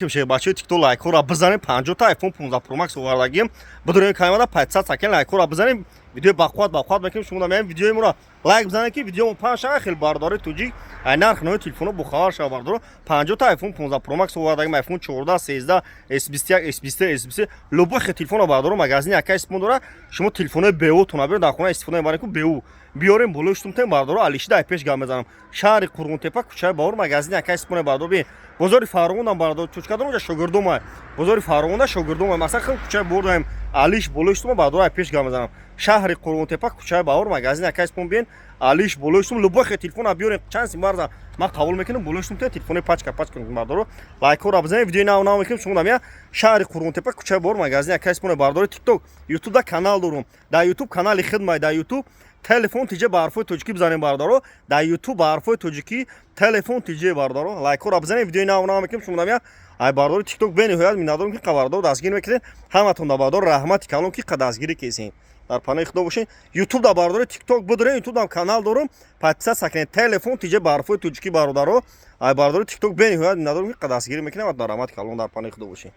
که بچه تیکتو لایک ها را بزنید 50 تا آیفون 15 پرو مکس آوردگیم بدون کاملا 500 سکند لایک ها را بزنید ویدیو بخواد میکنیم شما میگم ویدیو ما را لایک بزنید که ویدیو 5 شغل خیلی بارداره توجی نرخ نوع تلفن بخار شو بارداره 50 تا آیفون 15 پرو مکس آوردگیم آیفون 14 13 S21 S20 S20 لوبو خیلی تلفن بارداره مغازین یک اسم داره شما تلفن بیو تو نبرید در خونه استفاده میبرید که بیو بیاریم بلوشتم تیم بارداره علیش دای پیش گام بزنم شهر قرون تپه کوچه باور مغازین یک اسم بارداره بی بازار فارغون هم بارداره چوچکادم اونجا شاگردم بازار فارغون شاگردم مثلا خیلی کوچه بردم علیش بلوشتم بارداره پیش گام بزنم شهر قرون تپه کوچه باور مغازین یک اسم بین علیش بلوشتم لوبو خیلی تلفن بیاریم چند سی بار ما قبول میکنم بلوشتم تلفن پاچ کنیم بارداره لایک ها را بزنید ویدیو ناو میکنیم شما نمیاد شهر قرون تپه کوچه باور مغازین یک اسم بارداره تیک توک یوتیوب دا کانال دارم در یوتیوب کانال خدمت در یوتیوب تلفن تیجه بارفوی توجیکی بزنیم باردارو در یوتیوب بارفوی توجیکی تلفن تیجه باردارو لایک رو بزنید ویدیو ناو میکنیم شما نمیاد ای باردارو تیک توک بین هویت میندارم که قواردو دستگیر میکنید همتون در باردار رحمت کلام که دستگیری کیسین در پناه خدا باشین یوتیوب در باردار تیک توک بدره یوتیوب در کانال دارم 500 سکند تلفن تیجه بارفوی توجیکی باردارو ای باردارو تیک توک بین هویت میندارم که دستگیری میکنید در رحمت کلام در پناه خدا باشین